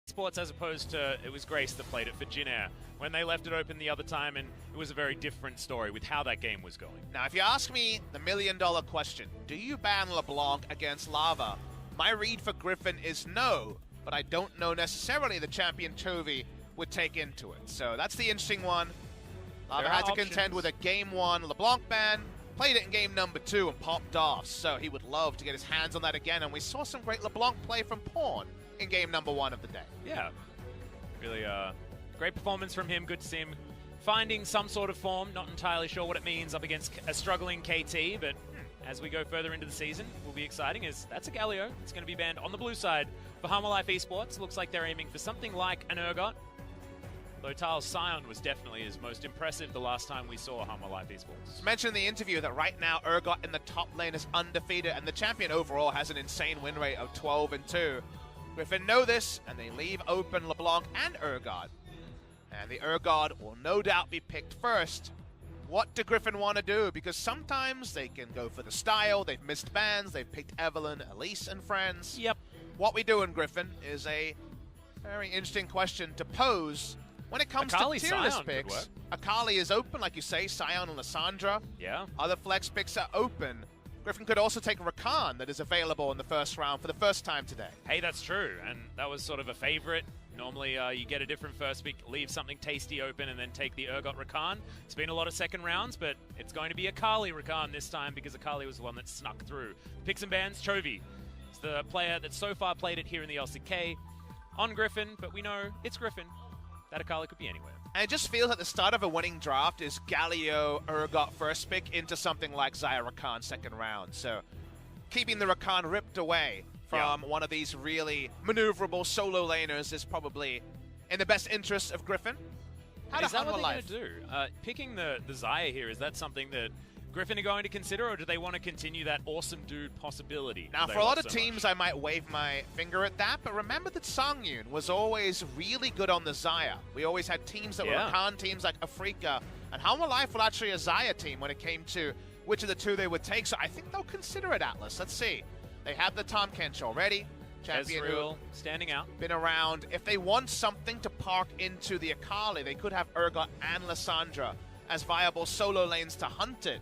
Esports as opposed to, it was Grace that played it for Jin Air when they left it open the other time, and it was a very different story with how that game was going. Now, if you ask me the million-dollar question, do you ban LeBlanc against Lava? My read for Griffin is no, but I don't know necessarily the champion Chovy would take into it. So that's the interesting one. Lava had to contend with a Game 1 LeBlanc ban, played it in Game number 2 and popped off, so he would love to get his hands on that again, and we saw some great LeBlanc play from Pawn in Game number 1 of the day. Yeah, really great performance from him. Good to see him finding some sort of form. Not entirely sure what it means up against a struggling KT, but as we go further into the season, will be exciting, as that's a Galio. It's going to be banned on the blue side for Hanwha Life Esports. Looks like they're aiming for something like an Urgot, though Tal's Scion was definitely his most impressive the last time we saw Hanwha Life Esports. Mentioned in the interview that right now Urgot in the top lane is undefeated, and the champion overall has an insane win rate of 12-2. Griffin know this, and they leave open LeBlanc and Urgot. And the Urgot will no doubt be picked first. What do Griffin want to do? Because sometimes they can go for the style. They've missed bans. They've picked Evelyn, Elise, and friends. Yep. What we do in Griffin is a very interesting question to pose when it comes Akali, to tier list Scion picks. Akali is open, like you say. Scion and Lissandra. Yeah. Other flex picks are open. Griffin could also take Rakan that is available in the first round for the first time today. Hey, that's true, and that was sort of a favorite. Normally, you get a different first pick, leave something tasty open, and then take the Urgot Rakan. It's been a lot of second rounds, but it's going to be Akali Rakan this time because Akali was the one that snuck through. Picks and bans, Chovy. It's the player that so far played it here in the LCK on Griffin, but we know it's Griffin. That Akali could be anywhere. And it just feels like the start of a winning draft is Galio, Urgot first pick into something like Xayah Rakan second round. So keeping the Rakan ripped away from one of these really maneuverable solo laners is probably in the best interest of Griffin. How is that what they're going to do? Picking the Xayah here, is that something that Griffin are going to consider, or do they want to continue that awesome dude possibility? Now, for a lot of teams, I might wave my finger at that, but remember that Songyun was always really good on the Xayah. We always had teams that were Rakan teams like Afrika, and Hanwha Life were actually a Xayah team when it came to which of the two they would take, so I think they'll consider it, Atlas. Let's see. They have the Tahm Kench already. Champion Ezreal standing out. Been around. If they want something to park into the Akali, they could have Urgot and Lissandra as viable solo lanes to hunt it.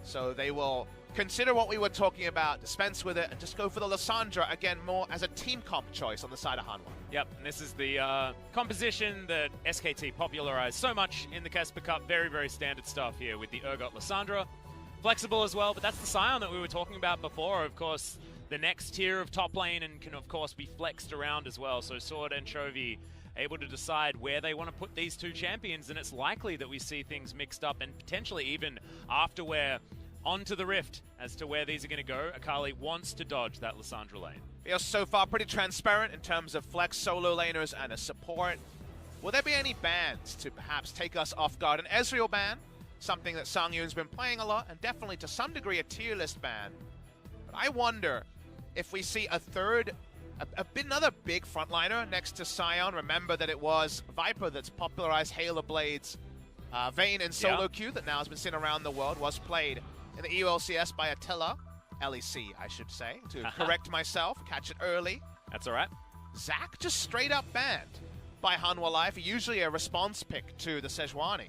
So they will consider what we were talking about, dispense with it, and just go for the Lissandra, again, more as a team comp choice on the side of Hanwha. Yep, and this is the composition that SKT popularized so much in the Casper Cup. Very, very standard stuff here with the Urgot Lissandra. Flexible as well, but that's the Scion that we were talking about before. Of course, the next tier of top lane and can, of course, be flexed around as well. So Sword and Chovy able to decide where they want to put these two champions, and it's likely that we see things mixed up and potentially even after we're onto the Rift as to where these are going to go. Akali wants to dodge that Lissandra lane. Feels so far pretty transparent in terms of flex solo laners and a support. Will there be any bans to perhaps take us off guard? An Ezreal ban, something that Songyun's been playing a lot, and definitely to some degree a tier list ban. But I wonder if we see a third, another big frontliner next to Scion. Remember that it was Viper that's popularized Halo Blade's Vayne and solo queue that now has been seen around the world, was played in the EULCS by Attila, LEC I should say, to correct myself, catch it early. That's all right. Zac just straight up banned by Hanwha Life, usually a response pick to the Sejuani.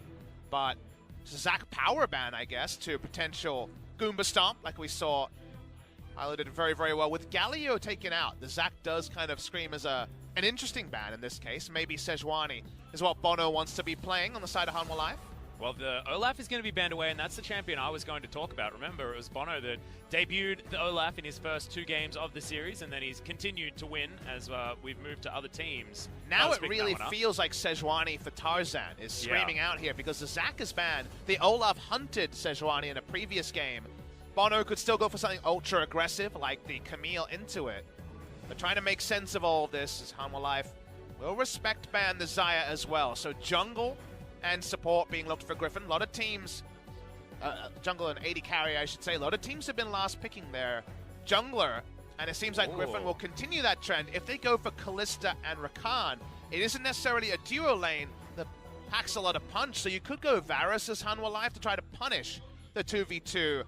But Zac power ban, I guess, to potential Goomba Stomp like we saw highlighted very, very well. With Galio taken out, the Zac does kind of scream as an interesting ban in this case. Maybe Sejuani is what Bono wants to be playing on the side of Hanwha Life. Well, the Olaf is going to be banned away, and that's the champion I was going to talk about. Remember, it was Bono that debuted the Olaf in his first 2 games of the series, and then he's continued to win as we've moved to other teams. Now it really feels like Sejuani for Tarzan is screaming out here, because the Zac is banned. The Olaf hunted Sejuani in a previous game. Bono could still go for something ultra aggressive, like the Camille into it. But trying to make sense of all of this is Hanwha Life will respect ban the Xayah as well. So jungle and support being looked for Griffin. A lot of teams, jungle and AD carry I should say, a lot of teams have been last picking their jungler, and it seems like Griffin will continue that trend. If they go for Kalista and Rakan, it isn't necessarily a duo lane that packs a lot of punch, so you could go Varus as Hanwha Life to try to punish the 2v2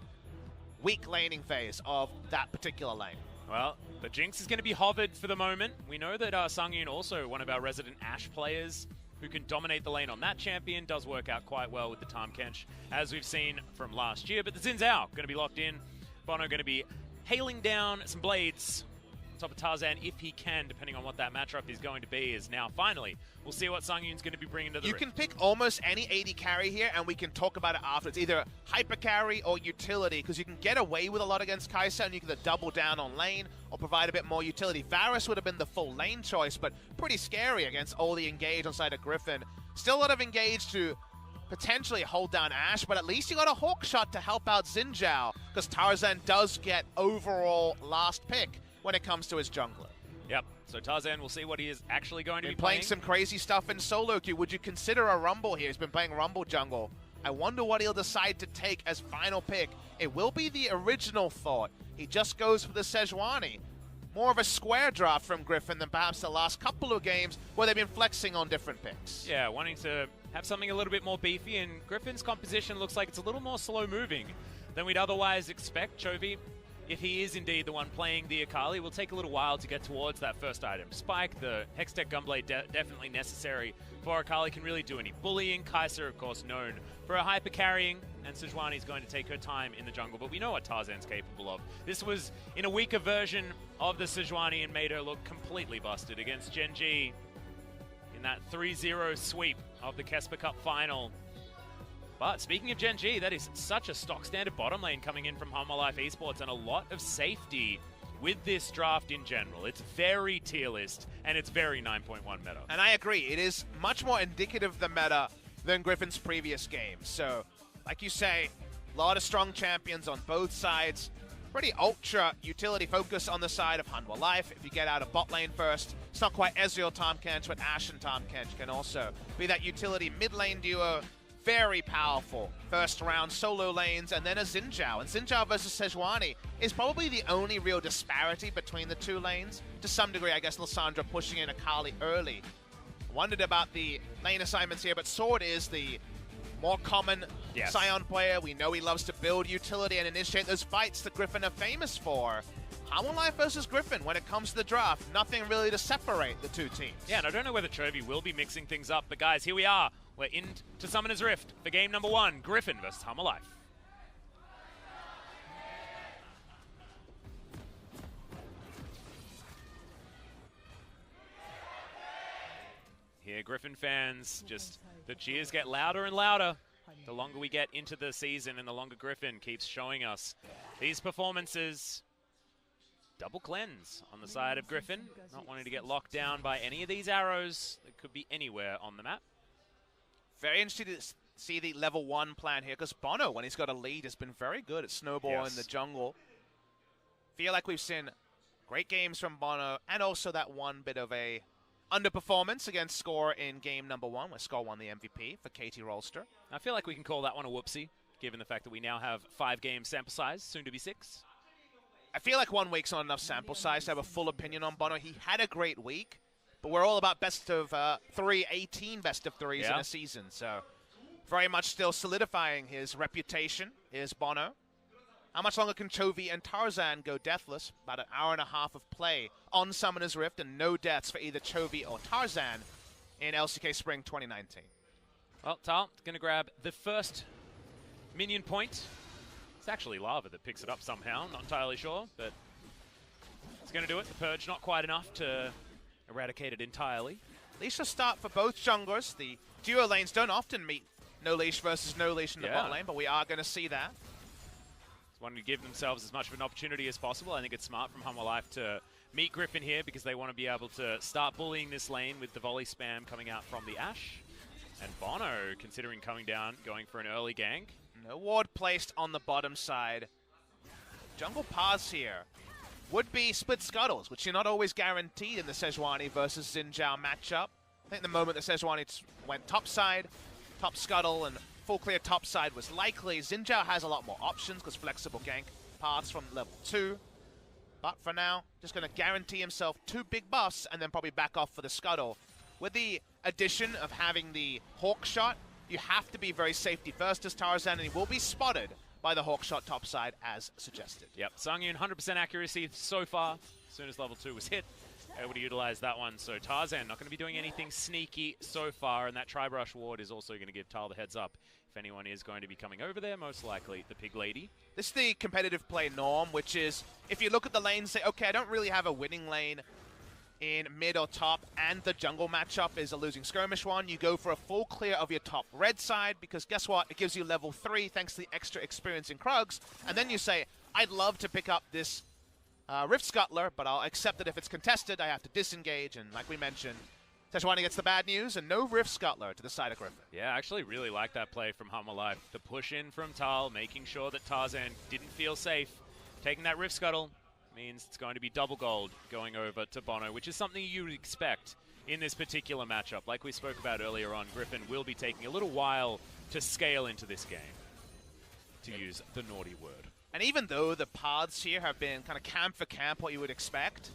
weak laning phase of that particular lane. Well, The Jinx is going to be hovered for the moment. We know that Sungyun, also one of our resident Ashe players, who can dominate the lane on that champion, does work out quite well with the Tahm Kench, as we've seen from last year. But the Xin Zhao going to be locked in. Bono going to be hailing down some blades on top of Tarzan if he can, depending on what that matchup is going to be. Is now finally, we'll see what Sungyun's going to be bringing to the rift. You can pick almost any AD carry here, and we can talk about it after. It's either hyper carry or utility, because you can get away with a lot against Kai'Sa, and you can either double down on lane or provide a bit more utility. Varus would have been the full lane choice, but pretty scary against all the engage on side of Griffin. Still a lot of engage to potentially hold down Ashe, but at least you got a Hawk Shot to help out Xin Zhao, because Tarzan does get overall last pick when it comes to his jungler. Yep, so Tarzan, we'll see what he is actually going to be playing some crazy stuff in solo queue. Would you consider a Rumble here? He's been playing Rumble jungle. I wonder what he'll decide to take as final pick. It will be the original thought. He just goes for the Sejuani. More of a square draft from Griffin than perhaps the last couple of games where they've been flexing on different picks. Yeah, wanting to have something a little bit more beefy, and Griffin's composition looks like it's a little more slow-moving than we'd otherwise expect. Chovy, if he is indeed the one playing the Akali, will take a little while to get towards that first item. Spike, the Hextech Gunblade, definitely necessary for Akali, can really do any bullying. Kai'Sa, of course, known for her hyper carrying, and Sejuani is going to take her time in the jungle, but we know what Tarzan's capable of. This was in a weaker version of the Sejuani and made her look completely busted against Gen G in that 3-0 sweep of the Kesper Cup final. But speaking of Gen G, that is such a stock standard bottom lane coming in from Hanwha Esports, and a lot of safety with this draft in general. It's very tier list, and it's very 9.1 meta. And I agree, it is much more indicative of the meta than Griffin's previous games. So, like you say, a lot of strong champions on both sides. Pretty ultra utility focus on the side of Hanwha Life. If you get out of bot lane first, it's not quite Ezreal Tahm Kench, but Ashe and Tahm Kench can also be that utility mid lane duo. Very powerful first round solo lanes, and then a Xin Zhao. And Xin Zhao versus Sejuani is probably the only real disparity between the two lanes. To some degree, I guess Lissandra pushing in Akali early. Wondered about the lane assignments here, but Sword is the more common Scion player. We know he loves to build utility and initiate those fights that Griffin are famous for. Hanwha Life versus Griffin, when it comes to the draft, nothing really to separate the two teams. Yeah, and I don't know whether Chovy will be mixing things up, but guys, here we are. We're into Summoner's Rift for game number 1, Griffin versus Hanwha Life. Here, Griffin fans, just the cheers get louder and louder the longer we get into the season and the longer Griffin keeps showing us these performances. Double cleanse on the side of Griffin, not wanting to get locked down by any of these arrows that could be anywhere on the map. Very interested to see the level 1 plan here, because Bono, when he's got a lead, has been very good at snowballing the jungle. Feel like we've seen great games from Bono, and also that one bit of a underperformance against Score in game number 1, where Score won the MVP for KT Rolster. I feel like we can call that one a whoopsie, given the fact that we now have 5-game sample size, soon to be 6. I feel like 1 week's not enough sample size to have a full opinion on Bono. He had a great week, but we're all about best of 3, 18 best of 3s in a season. So very much still solidifying his reputation is Bono. How much longer can Chovy and Tarzan go deathless? About an hour and a half of play on Summoner's Rift, and no deaths for either Chovy or Tarzan in LCK Spring 2019. Well, Tal going to grab the first minion point. It's actually Lava that picks it up somehow, not entirely sure, but it's going to do it. The Purge not quite enough to eradicate it entirely. Leash will start for both junglers. The duo lanes don't often meet no leash versus no leash in the bot lane, but we are going to see that. Wanting to give themselves as much of an opportunity as possible. I think it's smart from Hanwha Life to meet Griffin here, because they want to be able to start bullying this lane with the volley spam coming out from the Ashe. And Bono considering coming down, going for an early gank. No ward placed on the bottom side. Jungle paths here would be split scuttles, which you're not always guaranteed in the Sejuani versus Xin Zhao matchup. I think the moment the Sejuani went top side, top scuttle, and full clear top side was likely. Xin Zhao has a lot more options because flexible gank paths from level 2. But for now, just going to guarantee himself 2 big buffs and then probably back off for the scuttle. With the addition of having the Hawk Shot, you have to be very safety first as Tarzan, and he will be spotted by the Hawk Shot topside as suggested. Yep, Sungyun 100% accuracy so far as soon as level 2 was hit, able to utilize that one. So Tarzan not going to be doing anything sneaky so far, and that Tri-Brush ward is also going to give Tal the heads up. If anyone is going to be coming over there, most likely the Pig Lady. This is the competitive play norm, which is if you look at the lane and say, okay, I don't really have a winning lane in mid or top, and the jungle matchup is a losing skirmish one, you go for a full clear of your top red side, because guess what? It gives you level 3 thanks to the extra experience in Krugs, and then you say, I'd love to pick up this Rift Scuttler, but I'll accept that if it's contested, I have to disengage, and like we mentioned, Sejuani gets the bad news, and no Rift Scuttler to the side of Griffin. Yeah, I actually really like that play from Hanwha Life. The push in from Tal, making sure that Tarzan didn't feel safe. Taking that Rift Scuttle means it's going to be double gold going over to Bono, which is something you would expect in this particular matchup. Like we spoke about earlier on, Griffin will be taking a little while to scale into this game, to use the naughty word. And even though the paths here have been kind of camp for camp, what you would expect,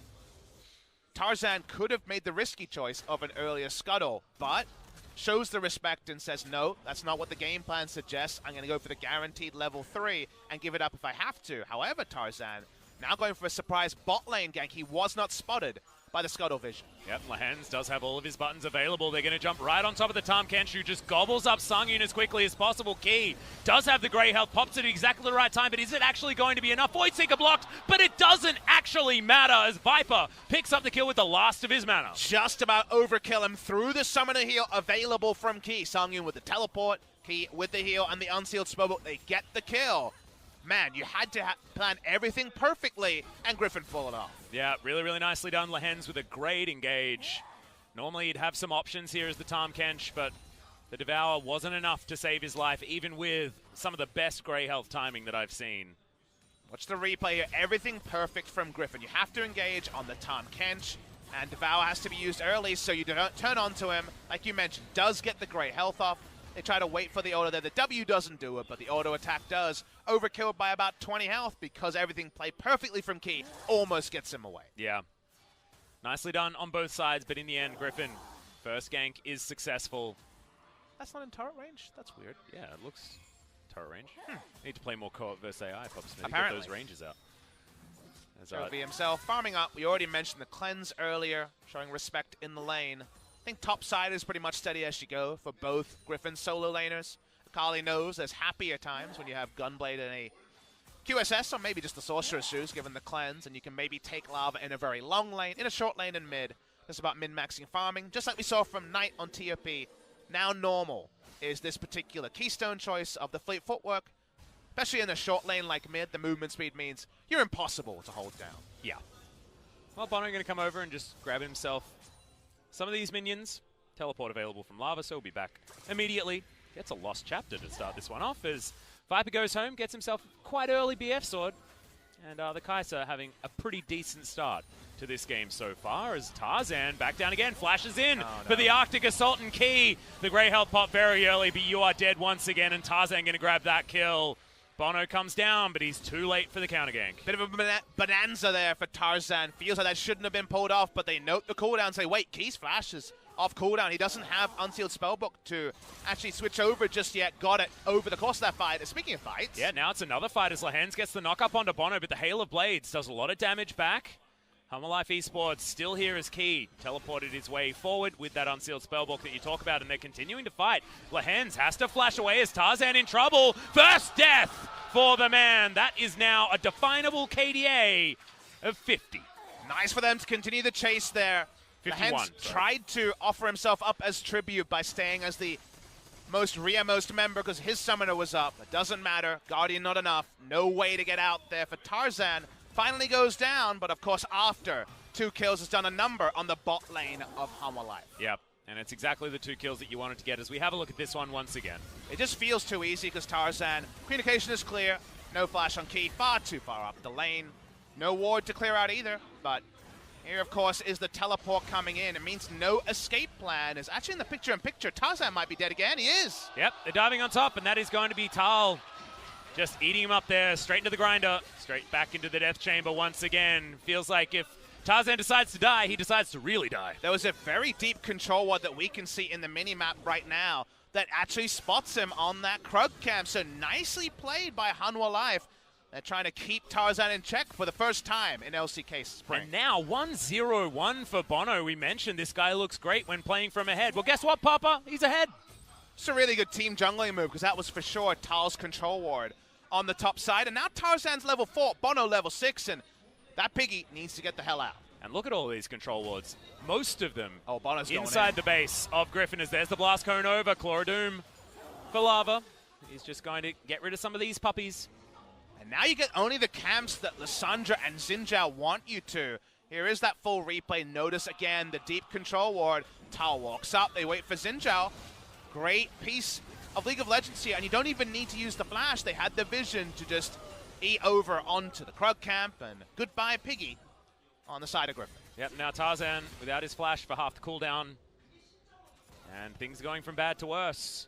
Tarzan could have made the risky choice of an earlier scuttle, but shows the respect and says, no, that's not what the game plan suggests. I'm going to go for the guaranteed level 3 and give it up if I have to. However, Tarzan now going for a surprise bot lane gank. He was not spotted by the scuttle vision. Yep, Lahens does have all of his buttons available. They're going to jump right on top of the Tahm Kench, who just gobbles up Sangyun as quickly as possible. Key does have the grey health, pops it at exactly the right time, but is it actually going to be enough? Void Seeker blocked, but it doesn't actually matter as Viper picks up the kill with the last of his mana. Just about overkill him through the summoner heal available from Key. Sangyun with the teleport, Key with the heal and the unsealed spellbook. They get the kill. Man, you had to plan everything perfectly, and Griffin pulled it off. Yeah, really, really nicely done. Lahens with a great engage. Normally he'd have some options here as the Tahm Kench, but the Devour wasn't enough to save his life, even with some of the best grey health timing that I've seen. Watch the replay here. Everything perfect from Griffin. You have to engage on the Tahm Kench, and Devour has to be used early so you don't turn onto him. Like you mentioned, does get the grey health off. They try to wait for the auto there. The W doesn't do it, but the auto attack does. Overkilled by about 20 health because everything played perfectly from Key. Almost gets him away. Yeah. Nicely done on both sides, but in the end, Griffin, first gank is successful. That's not in turret range? That's weird. Yeah, it looks turret range. Need to play more co-op versus AI, Pop Smith. Apparently. Get those ranges out. Jovi himself farming up. We already mentioned the cleanse earlier, showing respect in the lane. I think top side is pretty much steady as you go for both Griffin solo laners. Akali knows there's happier times when you have Gunblade in a QSS, or maybe just the Sorcerer's Shoes, given the cleanse, and you can maybe take Lava in a very long lane, in a short lane in mid. It's about min-maxing farming, just like we saw from Knight on TOP. Now normal is this particular keystone choice of the fleet footwork. Especially in a short lane like mid, the movement speed means you're impossible to hold down. Yeah. Well, Bono going to come over and just grab himself some of these minions. Teleport available from Lava, so he'll be back immediately. Gets a lost chapter to start this one off as Viper goes home, gets himself quite early BF sword. And the Kai'Sa having a pretty decent start to this game so far as Tarzan back down again, flashes in for the Arctic Assault and Key. The grey health pop very early, but you are dead once again, and Tarzan going to grab that kill. Bono comes down, but he's too late for the counter gank. Bit of a bonanza there for Tarzan. Feels like that shouldn't have been pulled off, but they note the cooldown and say, wait, Key's flash is off cooldown. He doesn't have Unsealed Spellbook to actually switch over just yet. Got it over the course of that fight. Speaking of fights. Yeah, now it's another fight as Lahens gets the knock up onto Bono, but the Hail of Blades does a lot of damage back. Hanwha Life Esports still here as Key. Teleported his way forward with that Unsealed Spellbook that you talk about, and they're continuing to fight. Lahens has to flash away as Tarzan in trouble. First death for the man. That is now a definable KDA of 50. Nice for them to continue the chase there. 51. Lahens tried to offer himself up as tribute by staying as the most rearmost member because his summoner was up. It doesn't matter. Guardian not enough. No way to get out there for Tarzan. Finally goes down, but of course after 2 kills has done a number on the bot lane of Hanwha Life. Yep, and it's exactly the 2 kills that you wanted to get as we have a look at this one once again. It just feels too easy because Tarzan, communication is clear, no flash on Key, far too far up the lane. No ward to clear out either, but here of course is the teleport coming in. It means no escape plan is actually in the picture-in-picture. Tarzan might be dead again, he is. Yep, they're diving on top, and that is going to be Tal. Just eating him up there, straight into the grinder, straight back into the death chamber once again. Feels like if Tarzan decides to die, he decides to really die. There was a very deep control ward that we can see in the mini-map right now that actually spots him on that Krug camp. So nicely played by Hanwha Life. They're trying to keep Tarzan in check for the first time in LCK Spring. And now 1-0-1 for Bono. We mentioned this guy looks great when playing from ahead. Well, guess what, Papa? He's ahead. It's a really good team jungling move because that was for sure Tal's control ward on the top side. And now Tarzan's level 4, Bono level 6, and that piggy needs to get the hell out. And look at all these control wards. Most of them Bono's inside the base of Griffin as there's the blast cone over. Claw of Doom for Lava. He's just going to get rid of some of these puppies. And now you get only the camps that Lissandra and Xin want you to. Here is that full replay. Notice again the deep control ward. Tal walks up. They wait for Xin. Great piece of League of Legends here. And you don't even need to use the flash. They had the vision to just eat over onto the Krug camp. And goodbye, Piggy, on the side of Griffin. Yep, now Tarzan without his flash for half the cooldown. And things going from bad to worse.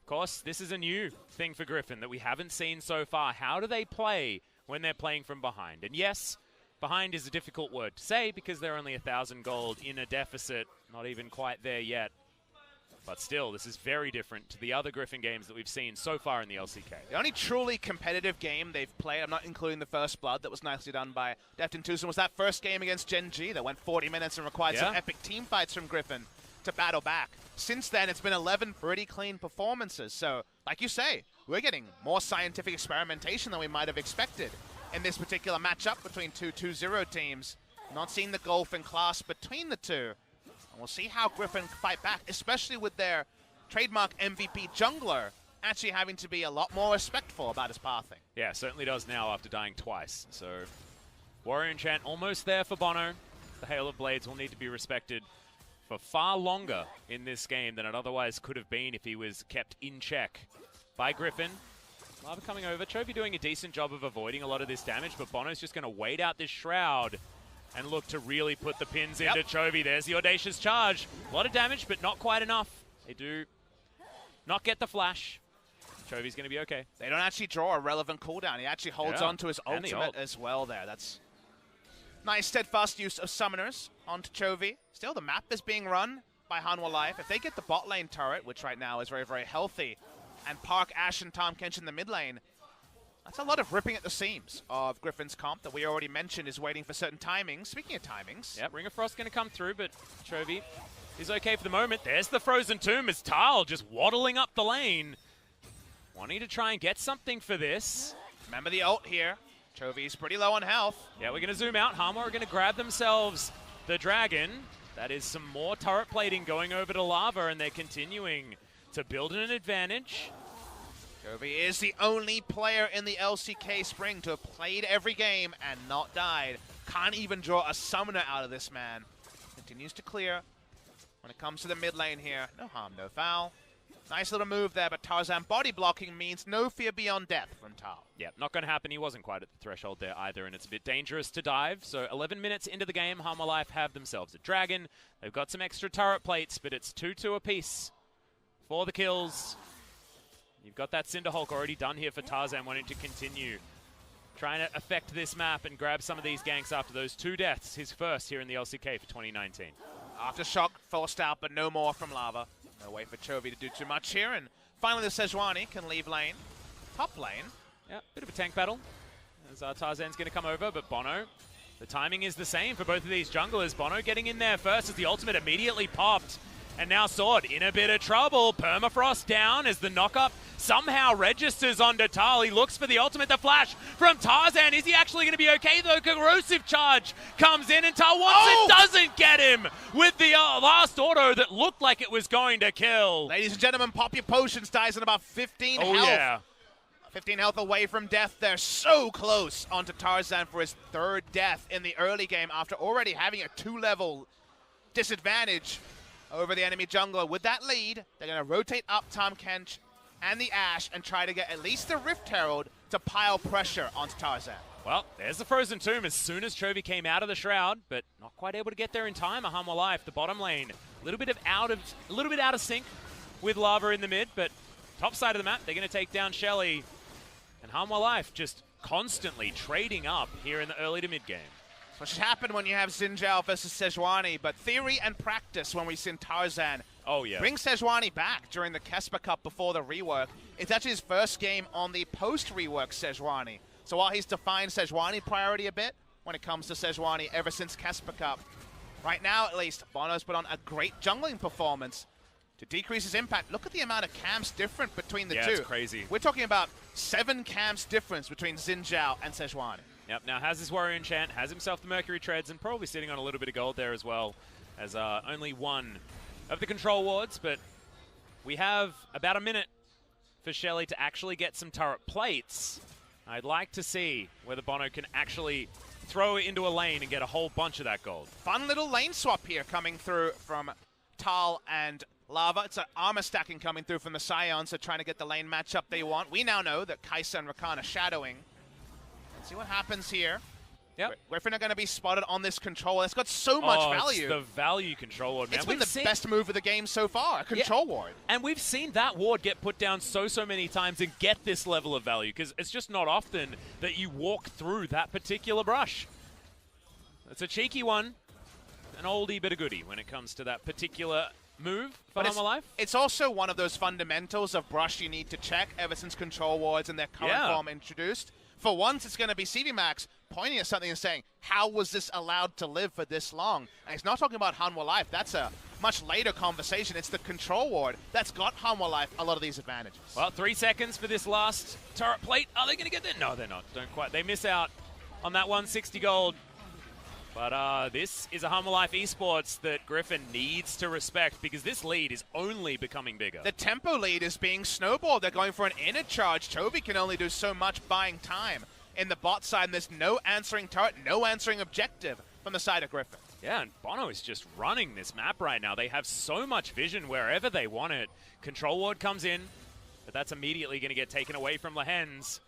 Of course, this is a new thing for Griffin that we haven't seen so far. How do they play when they're playing from behind? And yes, behind is a difficult word to say because they're only 1,000 gold in a deficit. Not even quite there yet. But still, this is very different to the other Griffin games that we've seen so far in the LCK. The only truly competitive game they've played, I'm not including the first blood that was nicely done by Defton Tucson, was that first game against Gen G that went 40 minutes and required some epic team fights from Griffin to battle back. Since then, it's been 11 pretty clean performances. So, like you say, we're getting more scientific experimentation than we might have expected in this particular matchup between two 2-0 teams. Not seeing the golf in class between the two. And we'll see how Griffin fight back, especially with their trademark MVP jungler actually having to be a lot more respectful about his pathing. Yeah, certainly does now after dying twice. So, Warrior Enchant almost there for Bono. The Hail of Blades will need to be respected for far longer in this game than it otherwise could have been if he was kept in check by Griffin. Lava coming over. Chovy doing a decent job of avoiding a lot of this damage, but Bono's just going to wait out this Shroud and look to really put the pins into Chovy. There's the Audacious Charge. A lot of damage, but not quite enough. They do not get the flash. Chovy's going to be okay. They don't actually draw a relevant cooldown. He actually holds on to his ultimate as well there. That's nice steadfast use of summoners onto Chovy. Still, the map is being run by Hanwha Life. If they get the bot lane turret, which right now is very, very healthy, and park Ashe and Tahm Kench in the mid lane, that's a lot of ripping at the seams of Griffin's comp that we already mentioned is waiting for certain timings. Speaking of timings. Yep, Ring of Frost going to come through, but Chovy is okay for the moment. There's the Frozen Tomb as Tal just waddling up the lane. Wanting to try and get something for this. Remember the ult here. Chovy's pretty low on health. Yeah, we're going to zoom out. Hanwha are going to grab themselves the dragon. That is some more turret plating going over to Lava, and they're continuing to build an advantage. Chovy is the only player in the LCK Spring to have played every game and not died. Can't even draw a summoner out of this man. Continues to clear. When it comes to the mid lane here, no harm, no foul. Nice little move there, but Tarzan body blocking means no fear beyond death from Tal. Yeah, not going to happen. He wasn't quite at the threshold there either, and it's a bit dangerous to dive. So 11 minutes into the game, Hanwha Life have themselves a dragon. They've got some extra turret plates, but it's 2-2 apiece for the kills. You've got that Cinderhulk already done here for Tarzan, wanting to continue trying to affect this map and grab some of these ganks after those 2 deaths, his first here in the LCK for 2019. Aftershock forced out, but no more from Lava. No way for Chovy to do too much here, and finally the Sejuani can leave lane. Top lane. Yeah, bit of a tank battle as Tarzan's going to come over, but Bono, the timing is the same for both of these junglers. Bono getting in there first as the ultimate immediately popped, and now Sword in a bit of trouble. Permafrost down as the knockup somehow registers onto Tal. He looks for the ultimate, the flash from Tarzan. Is he actually going to be okay, though? Corrosive Charge comes in, and Tal wants it, doesn't get him with the last auto that looked like it was going to kill. Ladies and gentlemen, pop your potions. Dies in about 15 health. Yeah. 15 health away from death. They're so close onto Tarzan for his 3rd death in the early game after already having a 2-level disadvantage over the enemy jungler. With that lead, they're going to rotate up Tahm Kench and the Ashe and try to get at least the Rift Herald to pile pressure onto Tarzan. Well, there's the Frozen Tomb as soon as Chovy came out of the Shroud, but not quite able to get there in time. Hanwha Life, the bottom lane, a little bit out of sync with Lava in the mid, but top side of the map, they're going to take down HLE. And Hanwha Life just constantly trading up here in the early to mid game. What should happen when you have Xin versus Sejuani, but theory and practice when we see Tarzan bring Sejuani back during the Kesper Cup before the rework. It's actually his first game on the post-rework Sejuani. So while he's defined Sejuani priority a bit when it comes to Sejuani ever since Casper Cup, right now at least, Bono's put on a great jungling performance to decrease his impact. Look at the amount of camps different between the two. Yeah, it's crazy. We're talking about 7 camps difference between Xin Zhao and Sejuani. Yep, now has his Warrior Enchant, has himself the Mercury Treads, and probably sitting on a little bit of gold there as well, as only one of the control wards, but we have about a minute for HLE to actually get some turret plates. I'd like to see whether Bono can actually throw it into a lane and get a whole bunch of that gold. Fun little lane swap here coming through from Tal and Lava. It's an armor stacking coming through from the Scions, so trying to get the lane matchup they want. We now know that Kai'Sa and Rakan are shadowing. Let's see what happens here. Yep. Griffin are going to be spotted on this control. It's got so much value. It's the value control ward, man. It's been the best move of the game so far, a control ward. And we've seen that ward get put down so many times and get this level of value, because it's just not often that you walk through that particular brush. It's a cheeky one, an oldie but a goodie when it comes to that particular move for Hanwha Life. It's also one of those fundamentals of brush you need to check ever since control wards and their current form introduced. For once, it's going to be CVMax pointing at something and saying, how was this allowed to live for this long? And he's not talking about Hanwha Life. That's a much later conversation. It's the control ward that's got Hanwha Life a lot of these advantages. Well, 3 seconds for this last turret plate. Are they going to get there? No, they're not. Don't quite. They miss out on that 160 gold. But this is a Hanwha Life Esports that Griffin needs to respect, because this lead is only becoming bigger. The tempo lead is being snowballed. They're going for an inner charge. Chovy can only do so much buying time in the bot side, and there's no answering turret, no answering objective from the side of Griffin. Yeah, and Bono is just running this map right now. They have so much vision wherever they want it. Control ward comes in, but that's immediately going to get taken away from Lehens.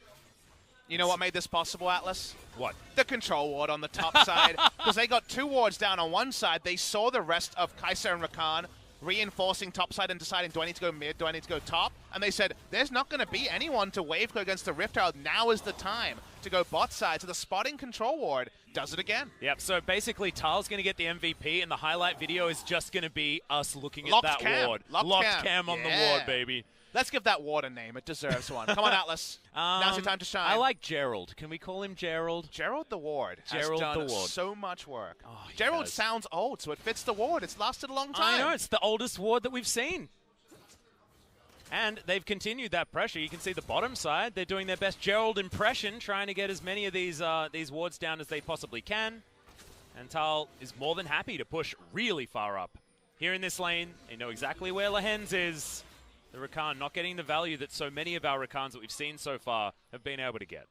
You know what made this possible, Atlas? What? The control ward on the top side. Because they got 2 wards down on one side. They saw the rest of Kai'Sa and Rakan reinforcing top side and deciding, do I need to go mid, do I need to go top? And they said, there's not going to be anyone to wave go against the Rift Herald. Now is the time to go bot side. So the spotting control ward does it again. Yep, so basically Tal's going to get the MVP, and the highlight video is just going to be us looking at Locked that cam. ward. Locked cam on the ward, baby. Let's give that ward a name. It deserves one. Come on, Atlas. Now's your time to shine. I like Gerald. Can we call him Gerald? Gerald the Ward Gerald has done the Ward. so much work. Oh, Gerald sounds old, so it fits the ward. It's lasted a long time. I know, it's the oldest ward that we've seen. And they've continued that pressure. You can see the bottom side. They're doing their best Gerald impression, trying to get as many of these wards down as they possibly can. And Tal is more than happy to push really far up. Here in this lane, they know exactly where Lehens is. The Rakan not getting the value that so many of our Rakans that we've seen so far have been able to get.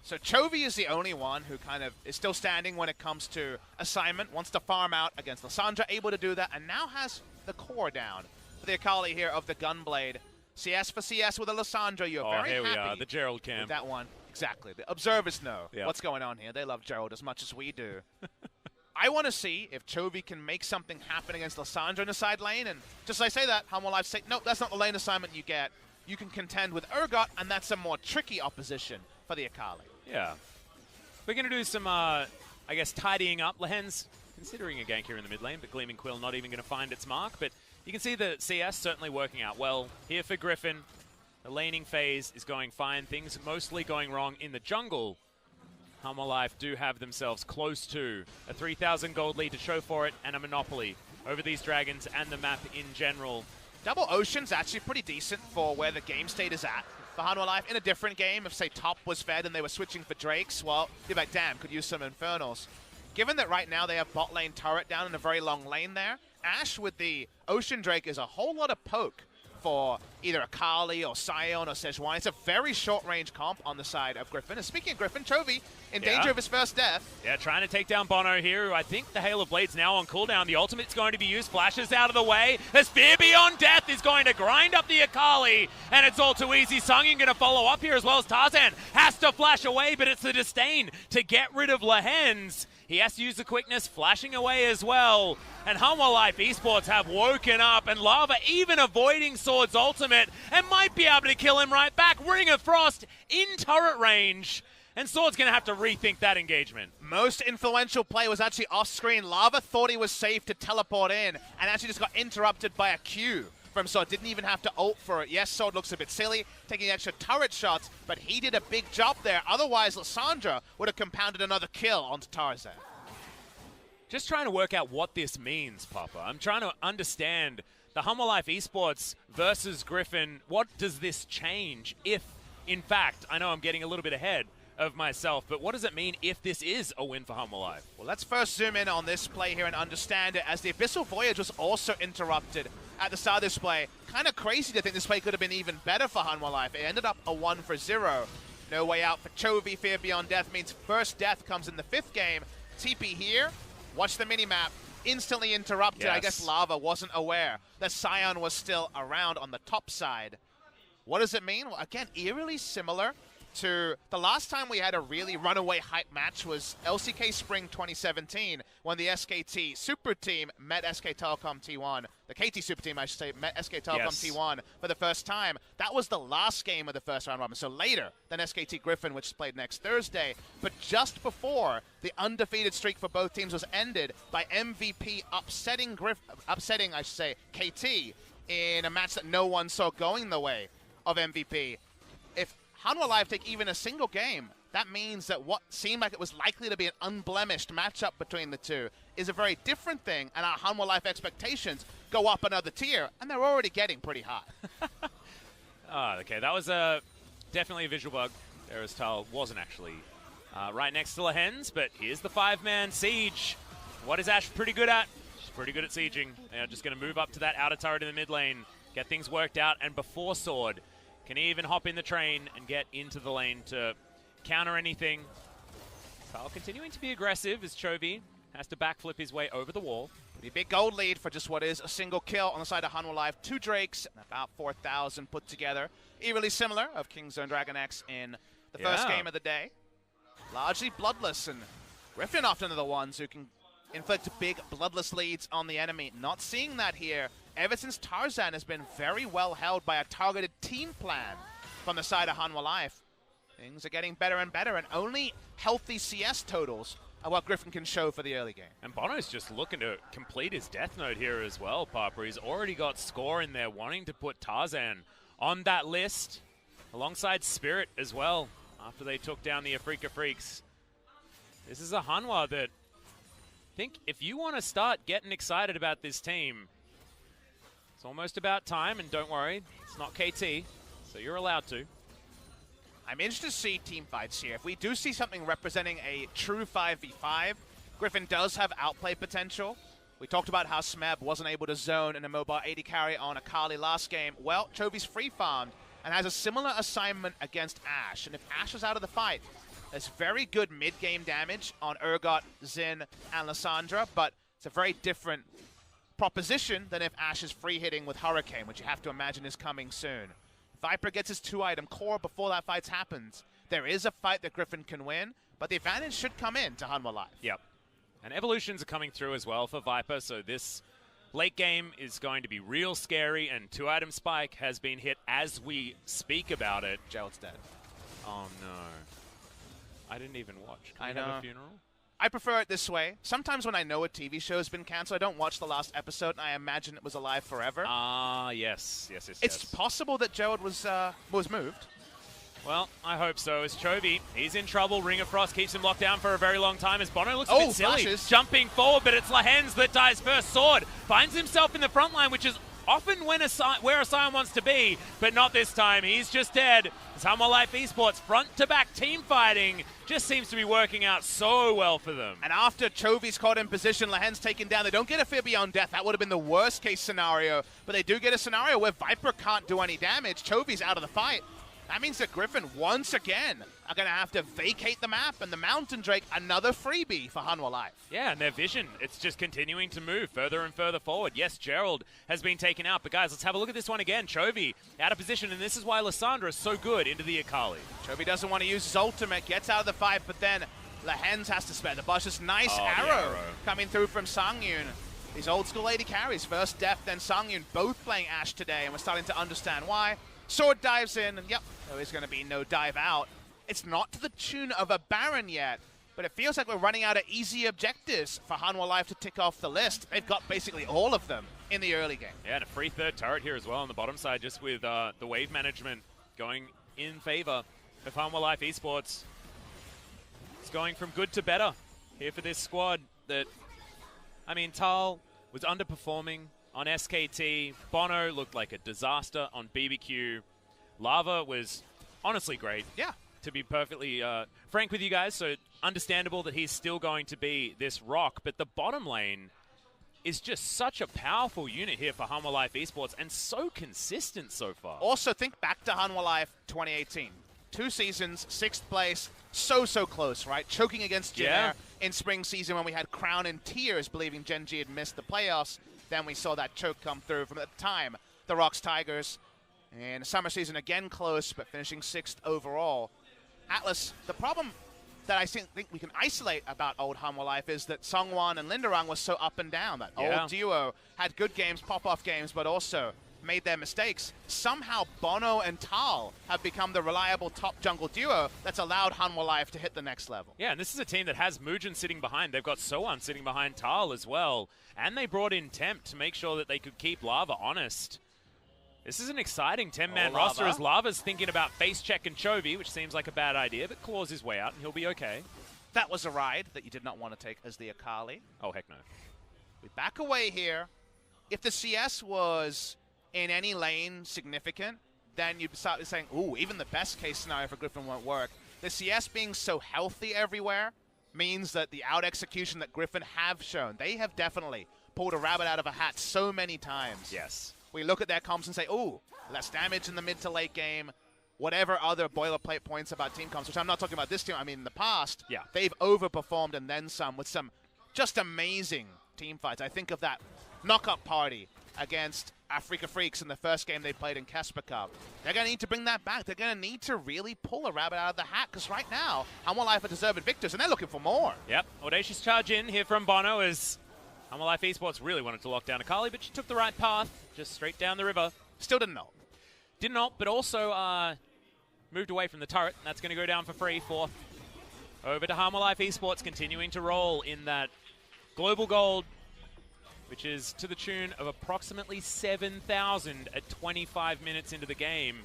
So Chovy is the only one who kind of is still standing when it comes to assignment, wants to farm out against Lissandra, able to do that, and now has the core down for the Akali here of the Gunblade. CS for CS with a Lissandra. You're very here happy we are, the Gerald cam. with that one. Exactly. The observers know what's going on here. They love Gerald as much as we do. I want to see if Chovy can make something happen against Lissandra in the side lane, and just as I say that, Hanwha Life say, nope, that's not the lane assignment you get. You can contend with Urgot, and that's a more tricky opposition for the Akali. Yeah. We're going to do some, I guess, tidying up. Lehens considering a gank here in the mid lane, but Gleaming Quill not even going to find its mark. But you can see the CS certainly working out well here for Griffin. The laning phase is going fine. Things mostly going wrong in the jungle. Hanwha Life do have themselves close to a 3,000 gold lead to show for it, and a monopoly over these dragons and the map in general. Double Ocean's actually pretty decent for where the game state is at. For Hanwha Life, in a different game, if, say, top was fed and they were switching for Drakes, well, you're like, damn, could use some Infernals. Given that right now they have bot lane turret down in a very long lane there, Ashe with the Ocean Drake is a whole lot of poke for either Akali or Scion or Sejuani. It's a very short-range comp on the side of Griffin. And speaking of Griffin, Chovy in danger of his first death. Yeah, trying to take down Bono here, who I think the Hail of Blade's now on cooldown. The ultimate's going to be used. Flashes out of the way. The Spear Beyond Death is going to grind up the Akali, and it's all too easy. Sungin going to follow up here as well as Tarzan. Has to flash away, but it's the disdain to get rid of Lehens. He has to use the quickness, flashing away as well. And Hanwha Life Esports have woken up, and Lava even avoiding Sword's ultimate and might be able to kill him right back. Ring of Frost in turret range. And Sword's going to have to rethink that engagement. Most influential play was actually off-screen. Lava thought he was safe to teleport in and actually just got interrupted by a Q from Sword. Didn't even have to ult for it. Yes, Sword looks a bit silly, taking extra turret shots, but he did a big job there. Otherwise, Lissandra would have compounded another kill onto Tarzan. Just trying to work out what this means, Papa. I'm trying to understand the Hanwha Life Esports versus Griffin. What does this change if, in fact, I know I'm getting a little bit ahead of myself, but what does it mean if this is a win for Hanwha Life? Well, let's first zoom in on this play here and understand it, as the Abyssal Voyage was also interrupted at the start of this play. Kind of crazy to think this play could have been even better for Hanwha Life. It ended up a 1-0. No way out for Chovy. Fear Beyond Death means first death comes in the 5th game. TP here. Watch the minimap. Instantly interrupted. Yes. I guess Lava wasn't aware that Scion was still around on the top side. What does it mean? Well, again, eerily similar to the last time we had a really runaway hype match was LCK Spring 2017, when the SKT Super Team met SK Telecom T1. The KT Super Team, I should say, met SK Telecom T1 for the first time. That was the last game of the first round robin, so later than SKT Griffin, which is played next Thursday. But just before the undefeated streak for both teams was ended by MVP upsetting KT in a match that no one saw going the way of MVP. If Hanwha Life take even a single game, that means that what seemed like it was likely to be an unblemished matchup between the two is a very different thing, and our Hanwha Life expectations go up another tier, and they're already getting pretty high. Okay, that was definitely a visual bug. Eristal wasn't actually right next to Lehens, but here's the 5-man siege. What is Ash pretty good at? She's pretty good at sieging. They're just going to move up to that outer turret in the mid lane, get things worked out, and before Sword can even hop in the train and get into the lane to counter anything. Style continuing to be aggressive as Chovy has to backflip his way over the wall. The big gold lead for just what is a single kill on the side of Hanwha Life. 2 Drakes and about 4,000 put together. Eerily similar of Kingzone Dragon X in the first game of the day. Largely bloodless, and Griffin often are the ones who can inflict big bloodless leads on the enemy. Not seeing that here. Ever since Tarzan has been very well held by a targeted team plan from the side of Hanwha Life. Things are getting better and better, and only healthy CS totals are what Griffin can show for the early game. And Bono's just looking to complete his death note here as well, Papa. He's already got score in there, wanting to put Tarzan on that list, alongside Spirit as well, after they took down the Afrika Freaks. This is a Hanwha that I think if you want to start getting excited about this team, it's almost about time, and don't worry, it's not KT, so you're allowed to. I'm interested to see team fights here. If we do see something representing a true 5v5, Griffin does have outplay potential. We talked about how Smeb wasn't able to zone in a mobile 80 carry on Akali last game. Well, Chovy's free farmed and has a similar assignment against Ashe. And if Ashe is out of the fight, there's very good mid-game damage on Urgot, Xin, and Lissandra, but it's a very different proposition than if Ashe is free hitting with Hurricane, which you have to imagine is coming soon. Viper gets his 2-item core before that fight happens. There is a fight that Griffin can win, but the advantage should come in to Hanwha Life. Yep. And evolutions are coming through as well for Viper, so this late game is going to be real scary, and 2-item spike has been hit as we speak about it. Gerald's dead. Oh no. I didn't even watch. Can we have a funeral? I prefer it this way. Sometimes when I know a TV show has been canceled, I don't watch the last episode, and I imagine it was alive forever. Yes. It's possible that Gerald was moved. Well, I hope so. As Chovy, he's in trouble. Ring of Frost keeps him locked down for a very long time as Bono looks a bit silly. Flashes. Jumping forward, but it's Lehens that dies first. Sword finds himself in the front line, which is often where a Scion wants to be, but not this time. He's just dead. As Hanwha Life Esports front-to-back team fighting just seems to be working out so well for them. And after Chovy's caught in position, Lehens taken down. They don't get a Fear Beyond Death. That would have been the worst-case scenario, but they do get a scenario where Viper can't do any damage. Chovy's out of the fight. That means that Griffin, once again, are going to have to vacate the map, and the Mountain Drake, another freebie for Hanwha Life. Yeah, and their vision, it's just continuing to move further and further forward. Yes, Gerald has been taken out, but guys, let's have a look at this one again. Chovy out of position, and this is why Lissandra is so good into the Akali. Chovy doesn't want to use his ultimate, gets out of the fight, but then Lehens has to spare the bush. This nice arrow coming through from Sangyun. These old-school lady carries, first Death, then Sangyun, both playing Ashe today, and we're starting to understand why. Sword dives in, and yep, there is going to be no dive out. It's not to the tune of a Baron yet, but it feels like we're running out of easy objectives for Hanwha Life to tick off the list. They've got basically all of them in the early game. Yeah, and a free third turret here as well on the bottom side, just with the wave management going in favor of Hanwha Life Esports. It's going from good to better here for this squad that, I mean, Tal was underperforming on SKT. Bono looked like a disaster on BBQ. Lava was honestly great. Yeah. To be perfectly frank with you guys, so understandable that he's still going to be this rock, but the bottom lane is just such a powerful unit here for Hanwha Life Esports and so consistent so far. Also, think back to Hanwha Life 2018. 2 seasons, 6th place, so close, right? Choking against Jin in spring season when we had Crown in tears, believing Gen G had missed the playoffs. Then we saw that choke come through from at the time. The Rocks Tigers. And summer season again close, but finishing 6th overall. Atlas, the problem that I think we can isolate about old Hanwha Life is that Sungwon and Linderang was so up and down. That old duo had good games, pop-off games, but also made their mistakes. Somehow Bono and Tal have become the reliable top jungle duo that's allowed Hanwha Life to hit the next level. Yeah, and this is a team that has Mugen sitting behind. They've got Soan sitting behind Tal as well. And they brought in Temp to make sure that they could keep Lava honest. This is an exciting 10-man roster as Lava's thinking about face check and Chovy, which seems like a bad idea, but claws his way out and he'll be okay. That was a ride that you did not want to take as the Akali. Oh, heck no. We back away here. If the CS was in any lane significant, then you'd start saying, ooh, even the best case scenario for Griffin won't work. The CS being so healthy everywhere means that the out-execution that Griffin have shown, they have definitely pulled a rabbit out of a hat so many times. Yes. We look at their comps and say, ooh, less damage in the mid to late game, whatever other boilerplate points about team comps, which I'm not talking about this team, I mean in the past, they've overperformed and then some with some just amazing team fights. I think of that knock-up party against Africa Freaks in the first game they played in Casper Cup. They're going to need to bring that back. They're going to need to really pull a rabbit out of the hat, because right now, Hanwha Life are deserved victors, and they're looking for more. Yep, audacious charge in here from Bono as Hanwha Life Esports really wanted to lock down Akali, but she took the right path, just straight down the river. Still didn't ult. Didn't ult, but also moved away from the turret. That's going to go down for free. 4th over to Hanwha Life Esports, continuing to roll in that global gold, which is to the tune of approximately 7,000 at 25 minutes into the game.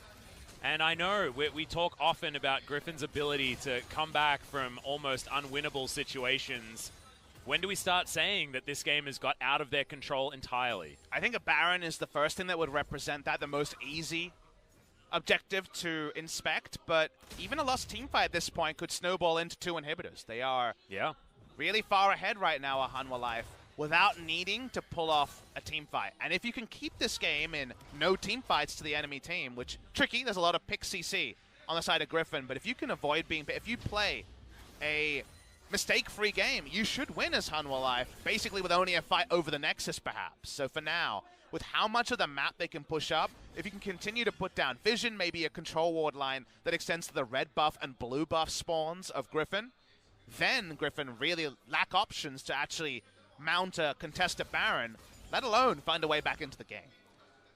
And I know we talk often about Griffin's ability to come back from almost unwinnable situations. When do we start saying that this game has got out of their control entirely? I think a Baron is the first thing that would represent that, the most easy objective to inspect, but even a lost teamfight at this point could snowball into 2 inhibitors. They are really far ahead right now at Hanwha Life without needing to pull off a team fight. And if you can keep this game in no team fights to the enemy team, which tricky, there's a lot of pick CC on the side of Griffin, but if you can avoid being, if you play a mistake-free game, you should win as Hanwha Life, basically with only a fight over the Nexus perhaps. So for now, with how much of the map they can push up, if you can continue to put down vision, maybe a control ward line that extends to the red buff and blue buff spawns of Griffin, then Griffin really lack options to actually mount a contested Baron, let alone find a way back into the game.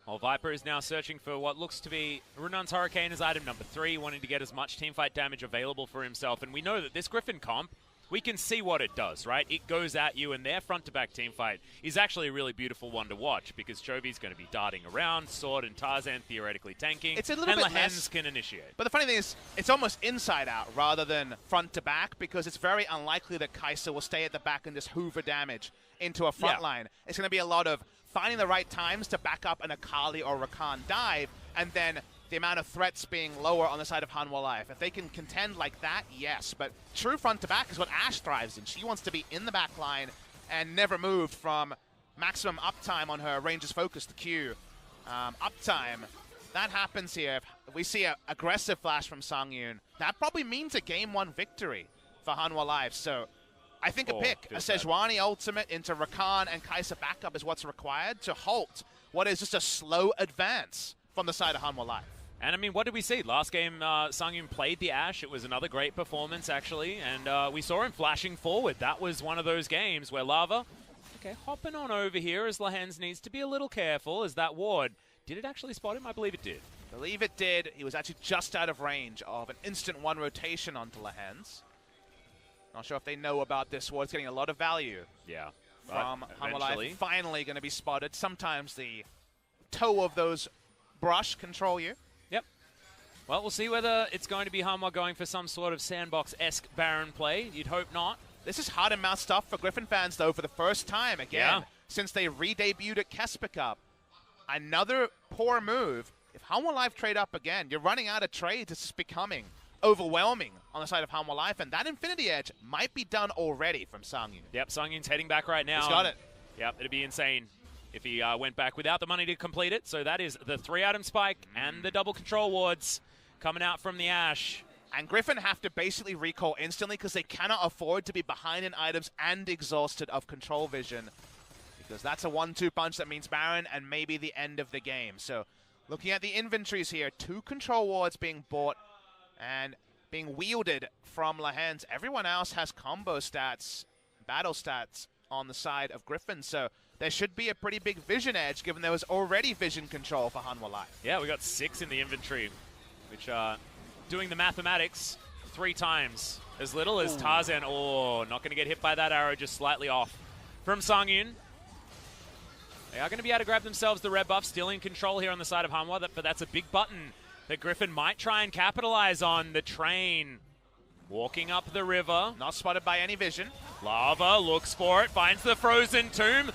Well, Viper is now searching for what looks to be Runan's Hurricane as item number 3, wanting to get as much teamfight damage available for himself. And we know that this Griffin comp, we can see what it does, right? It goes at you, and their front-to-back teamfight is actually a really beautiful one to watch because Chovy's going to be darting around, Sword and Tarzan theoretically tanking, it's a little bit and less, can initiate. But the funny thing is, it's almost inside-out rather than front-to-back because it's very unlikely that Kai'Sa will stay at the back and just hoover damage into a front line. It's going to be a lot of finding the right times to back up an Akali or Rakan dive, and then the amount of threats being lower on the side of Hanwha Life. If they can contend like that, yes. But true front-to-back is what Ashe thrives in. She wants to be in the back line and never moved from maximum uptime on her Rangers-focused Q. Uptime, that happens here. If we see an aggressive flash from Songyun, that probably means a Game 1 victory for Hanwha Life. So I think a pick, a Sejuani ultimate into Rakan and Kai'Sa backup is what's required to halt what is just a slow advance from the side of Hanwha Life. And, I mean, what did we see? Last game, Songyun played the Ashe. It was another great performance, actually. And we saw him flashing forward. That was one of those games where Lava, hopping on over here as Lehens needs to be a little careful as that ward. Did it actually spot him? I believe it did. I believe it did. He was actually just out of range of an instant 1 rotation onto Lehens. Not sure if they know about this ward. It's getting a lot of value. Yeah. from Hanwha eventually. Life. Finally going to be spotted. Sometimes the toe of those brush control you. Yep. Well, we'll see whether it's going to be Hanwha going for some sort of sandbox-esque Baron play. You'd hope not. This is hard-and-mouth stuff for Griffin fans, though, for the first time, again, since they re-debuted at Kesper Cup. Another poor move. If Hanwha Life trade up again, you're running out of trades. This is becoming overwhelming on the side of Hanwha Life, and that Infinity Edge might be done already from Sangyun. Yep, Sangyun's heading back right now. He's got it. Yep, it'd be insane if he went back without the money to complete it. So that is the 3-item spike and the double control wards coming out from the Ashe. And Griffin have to basically recall instantly because they cannot afford to be behind in items and exhausted of control vision, because that's a 1-2 punch that means Baron and maybe the end of the game. So looking at the inventories here, 2 control wards being bought and being wielded from Lahens. Everyone else has combo stats, battle stats on the side of Griffin. So there should be a pretty big vision edge given there was already vision control for Hanwha Life. Yeah, we got 6 in the inventory, which doing the mathematics, 3 times as little as Tarzan. Oh, not going to get hit by that arrow, just slightly off from Sangyun. They are going to be able to grab themselves the red buff, still in control here on the side of Hanwha, but that's a big button that Griffin might try and capitalize on. The train walking up the river. Not spotted by any vision. Lava looks for it, finds the frozen tomb.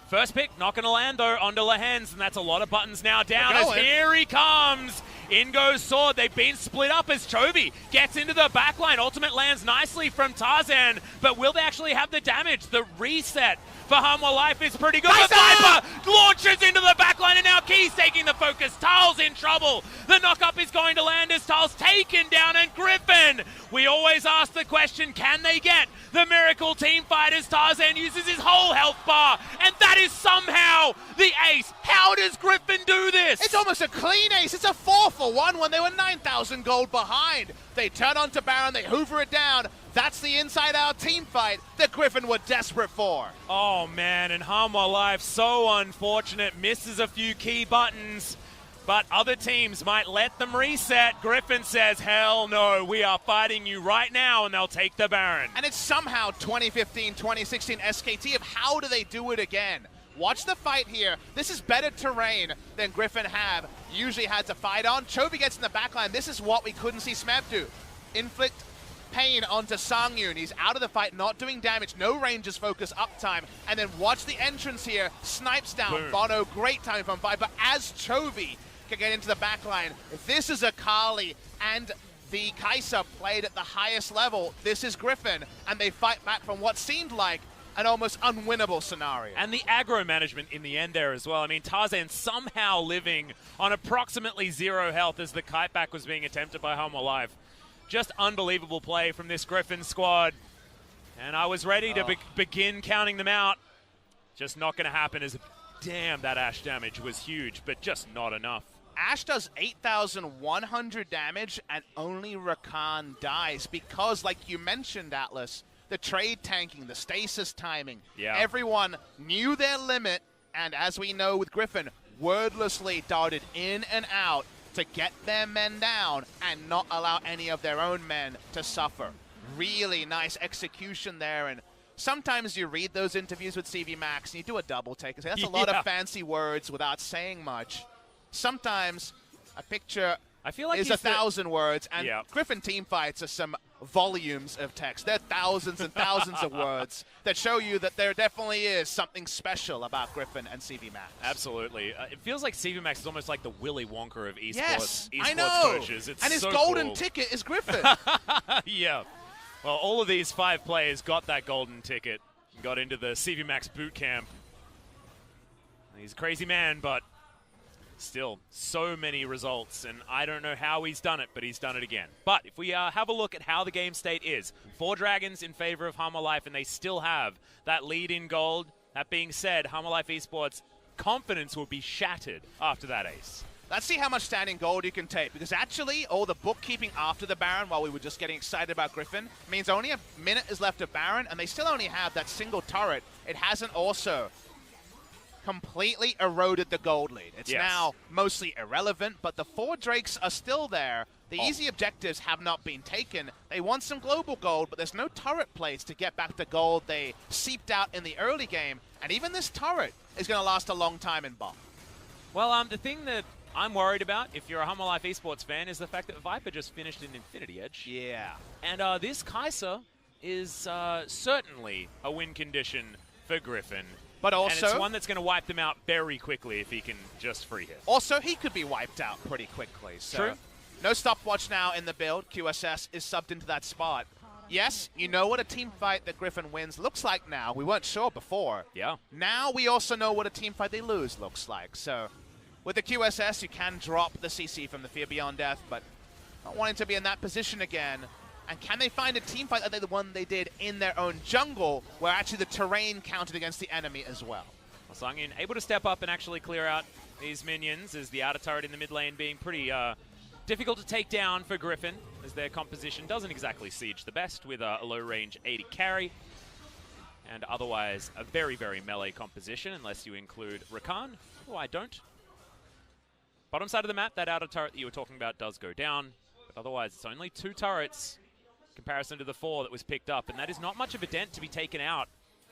First pick, not going to land, though, onto Lahens, and that's a lot of buttons now down as here he comes. In goes Sword. They've been split up as Chovy gets into the backline. Ultimate lands nicely from Tarzan, but will they actually have the damage? The reset for Hanwha Life is pretty good. The Viper launches into the backline, and now Key's taking the focus. Tal's in trouble. The knock-up is going to land as Tal's taken down, and Griffin. We always ask the question, can they get the miracle team fight as Tarzan uses his whole health bar, and that is somehow the ace. How does Griffin do this? It's almost a clean ace. It's a 4-for-1 when they were 9,000 gold behind. They turn onto Baron, they hoover it down. That's the inside-out team fight that Griffin were desperate for. Oh, man, and Hanwha Life, so unfortunate, misses a few key buttons, but other teams might let them reset. Griffin says, hell no, we are fighting you right now, and they'll take the Baron. And it's somehow 2015, 2016 SKT of how do they do it again? Watch the fight here. This is better terrain than Griffin have usually had to fight on. Chovy gets in the backline. This is what we couldn't see Smeb do. Inflict pain onto Sangyun. He's out of the fight, not doing damage. No ranges focus uptime. And then watch the entrance here. Snipes down. Boom. Bono, great timing from Viper as Chovy can get into the backline. If this is Akali and the Kai'Sa played at the highest level, this is Griffin. And they fight back from what seemed like an almost unwinnable scenario. And the aggro management in the end there as well. I mean, Tarzan somehow living on approximately 0 health as the kite back was being attempted by Hanwha Life. Just unbelievable play from this Griffin squad. And I was ready to begin counting them out. Just not going to happen as, damn, that Ashe damage was huge, but just not enough. Ashe does 8,100 damage and only Rakan dies because, like you mentioned, Atlas, the trade tanking, the stasis timing, everyone knew their limit, and as we know with Griffin, wordlessly darted in and out to get their men down and not allow any of their own men to suffer. Really nice execution there, and sometimes you read those interviews with CV Max and you do a double take and say, that's a lot of fancy words without saying much. Sometimes a picture is 1,000 words, and Griffin team fights are some volumes of text. There are thousands and thousands of words that show you that there definitely is something special about Griffin and CV Max. Absolutely. It feels like CV Max is almost like the Willy Wonka of esports, yes, esports I know. coaches. It's and his so golden cool. ticket is Griffin. Yeah. Well, all of these 5 players got that golden ticket and got into the CV Max boot camp. He's a crazy man, but still, so many results, and I don't know how he's done it, but he's done it again. But if we have a look at how the game state is, 4 Dragons in favor of Hanwha Life, and they still have that lead in gold. That being said, Hanwha Life Esports' confidence will be shattered after that ace. Let's see how much standing gold you can take, because actually all the bookkeeping after the Baron, while we were just getting excited about Griffin, means only a minute is left of Baron, and they still only have that single turret. It hasn't also completely eroded the gold lead. It's Yes. now mostly irrelevant, but the 4 Drakes are still there. The easy objectives have not been taken. They want some global gold, but there's no turret plays to get back the gold they seeped out in the early game. And even this turret is going to last a long time in bot. Well, the thing that I'm worried about, if you're a Hanwha Life Esports fan, is the fact that Viper just finished in Infinity Edge. Yeah. And this Kai'Sa is certainly a win condition for Griffin. But also, and it's one that's going to wipe them out very quickly if he can just free hit. Also, he could be wiped out pretty quickly. So True. No stopwatch now in the build. QSS is subbed into that spot. Yes, you know what a team fight that Griffin wins looks like now. We weren't sure before. Yeah. Now we also know what a team fight they lose looks like. So with the QSS, you can drop the CC from the Fear Beyond Death, but not wanting to be in that position again. And can they find a team fight like the one they did in their own jungle, where actually the terrain counted against the enemy as well? Sangin able to step up and actually clear out these minions, as the outer turret in the mid lane being pretty difficult to take down for Griffin, as their composition doesn't exactly siege the best with a low-range 80 carry. And otherwise, a very, very melee composition, unless you include Rakan. Oh, I don't. Bottom side of the map, that outer turret that you were talking about does go down. But otherwise, it's only 2 turrets in comparison to the 4 that was picked up. And that is not much of a dent to be taken out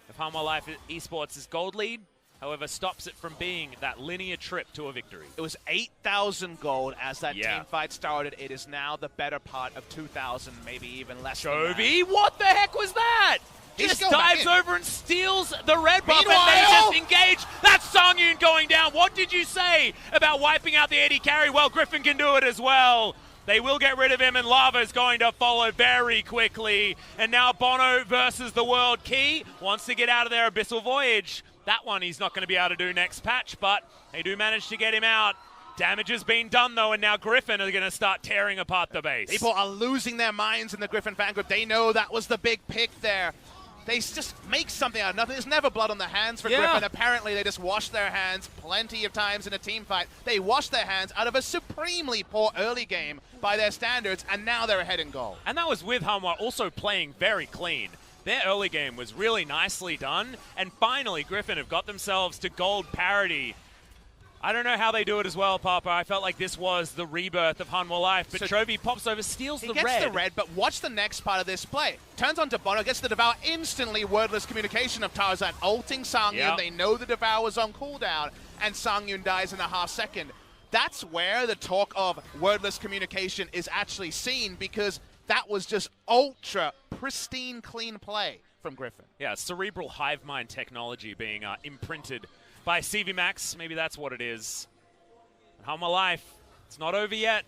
of Hanwha Life Esports' gold lead. However, stops it from being that linear trip to a victory. It was 8,000 gold as that Yeah. team fight started. It is now the better part of 2,000, maybe even less than Chovy, what the heck was that? He's Just going dives back in. over and steals the red buff, and Meanwhile- then just engaged. That's Songyun going down. What did you say about wiping out the 80 carry? Well, Griffin can do it as well. They will get rid of him, and Lava's going to follow very quickly. And now Bono versus the World Key wants to get out of their Abyssal Voyage. That one he's not going to be able to do next patch, but they do manage to get him out. Damage has been done, though, and now Griffin are going to start tearing apart the base. People are losing their minds in the Griffin fan group. They know that was the big pick there. They just make something out of nothing. There's never blood on the hands for Griffin. Apparently, they just wash their hands plenty of times in a team fight. They wash their hands out of a supremely poor early game by their standards, and now they're ahead in goal. And that was with Hanwha also playing very clean. Their early game was really nicely done, and finally Griffin have got themselves to gold parity. I don't know how they do it as well, Papa. I felt like this was the rebirth of Hanwha Life, but so Chovy pops over, steals the red. He gets the red, but watch the next part of this play. Turns on to Bono, gets the Devour, instantly wordless communication of Tarzan, ulting Songyun. Yep. They know the Devour was on cooldown, and Songyun dies in a half second. That's where the talk of wordless communication is actually seen, because that was just ultra pristine, clean play from Griffin. Yeah, cerebral hive mind technology being imprinted by CV Max. Maybe that's what it is. Hanwha Life, it's not over yet.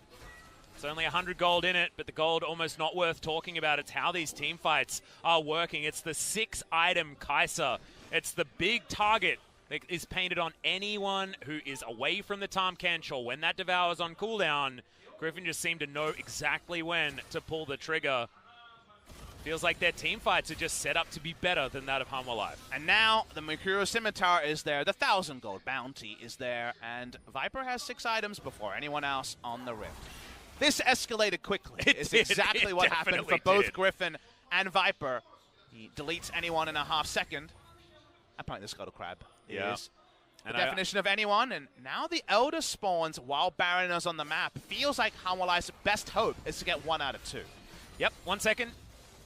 It's only 100 gold in it, but the gold almost not worth talking about. It's how these team fights are working. It's the 6-item Kai'Sa. It's the big target that is painted on anyone who is away from the Tahm Kench, or when that Devour's on cooldown. Griffin just seemed to know exactly when to pull the trigger. Feels like their team fights are just set up to be better than that of Hanwha Life. And now the Mercurial Scimitar is there, the 1,000 gold bounty is there, and Viper has 6 items before anyone else on the Rift. This escalated quickly. It's exactly what happened for both Griffin and Viper. He deletes anyone in a half second. Apparently the Scuttle Crab is the definition of anyone, and now the Elder spawns while Baron is on the map. Feels like Hanwha Life's best hope is to get 1 out of 2. Yep, 1 second.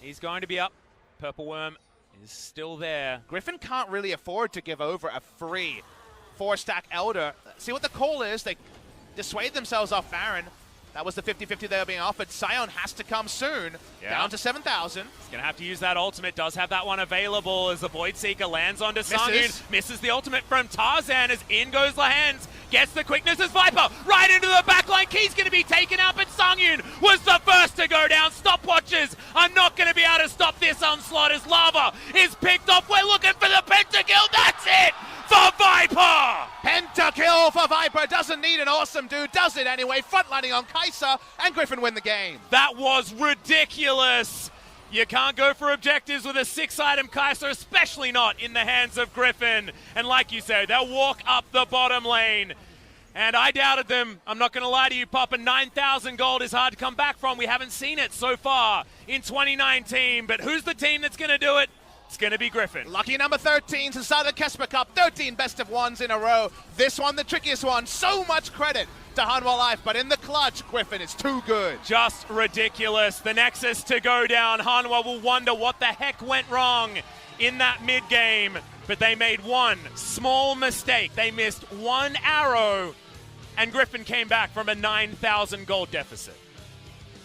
He's going to be up. Purple Worm is still there. Griffin can't really afford to give over a free 4-stack Elder. See what the call is. They dissuade themselves off Baron. That was the 50-50 they were being offered. Sion has to come soon. Yeah. Down to 7,000. He's going to have to use that ultimate. Does have that one available as the Void Seeker lands onto Songyun. Misses the ultimate from Tarzan as in goes Lahans. Gets the quickness as Viper. Right into the backline. Key's going to be taken out, but Songyun was the first to go down. Stopwatches are not going to be able to stop this onslaught as Lava is picked off. We're looking for the pentakill. That's it for Viper! Pentakill for Viper. Doesn't need an awesome dude. Does it anyway. Frontlining on Kai'Sa, and Griffin win the game. That was ridiculous. You can't go for objectives with a 6-item Kai'Sa, especially not in the hands of Griffin. And like you said, they'll walk up the bottom lane. And I doubted them. I'm not going to lie to you, Papa. 9,000 gold is hard to come back from. We haven't seen it so far in 2019. But who's the team that's going to do it? It's going to be Griffin. Lucky number 13 to start the Kesper Cup. 13 best of ones in a row. This one, the trickiest one. So much credit to Hanwha Life, but in the clutch, Griffin is too good. Just ridiculous. The Nexus to go down. Hanwha will wonder what the heck went wrong in that mid-game, but they made one small mistake. They missed one arrow, and Griffin came back from a 9,000 gold deficit.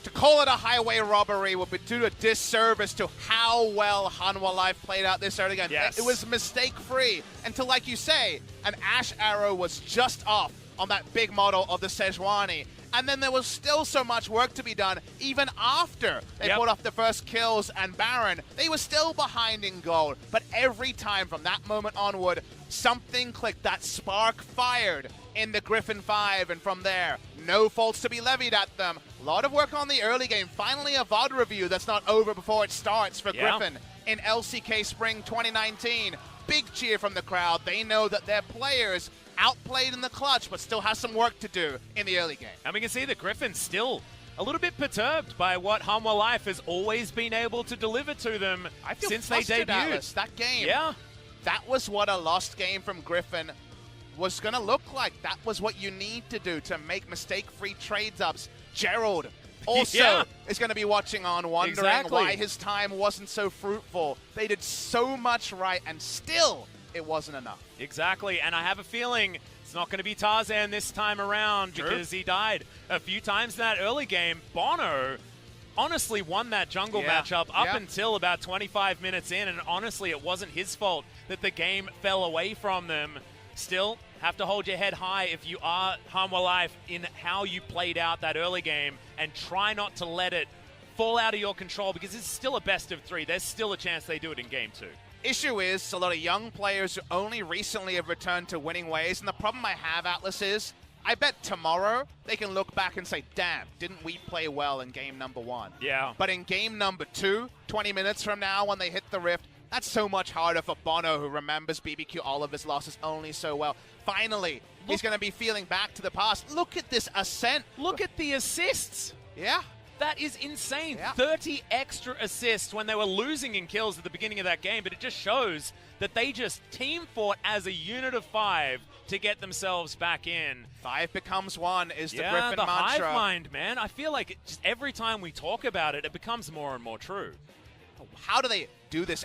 To call it a highway robbery would be do a disservice to how well Hanwha Life played out this early game. Yes. It was mistake-free until, like you say, an Ash arrow was just off on that big model of the Sejuani. And then there was still so much work to be done even after they pulled off the first kills and Baron. They were still behind in gold. But every time from that moment onward, something clicked. That spark fired in the Griffin 5. And from there, no faults to be levied at them. A lot of work on the early game. Finally, a VOD review that's not over before it starts for Griffin in LCK Spring 2019. Big cheer from the crowd. They know that their players outplayed in the clutch, but still has some work to do in the early game. And we can see that Griffin's still a little bit perturbed by what Hanwha Life has always been able to deliver to them since they debuted. Atlas, that game, that was what a lost game from Griffin was going to look like. That was what you need to do to make mistake-free trades-ups. Gerald also is going to be watching on, wondering why his time wasn't so fruitful. They did so much right, and still it wasn't enough. Exactly, and I have a feeling it's not going to be Tarzan this time around because he died a few times in that early game. Bono honestly won that jungle matchup up until about 25 minutes in, and honestly, it wasn't his fault that the game fell away from them. Still, have to hold your head high if you are Hanwha Life in how you played out that early game, and try not to let it fall out of your control because it's still a best of 3. There's still a chance they do it in game 2. Issue is a lot of young players who only recently have returned to winning ways, and the problem I have, Atlas, is I bet tomorrow they can look back and say, damn, didn't we play well in game number 1? Yeah. But in game number 2, 20 minutes from now when they hit the Rift, that's so much harder for Bono, who remembers BBQ all of his losses only so well. Finally, he's going to be feeling back to the past. Look at this ascent. Look at the assists. Yeah. That is insane. Yeah. 30 extra assists when they were losing in kills at the beginning of that game, but it just shows that they just team fought as a unit of 5 to get themselves back in. 5 becomes 1 is the Griffin the mantra. hive mind, man. I feel like just every time we talk about it, it becomes more and more true. How do they do this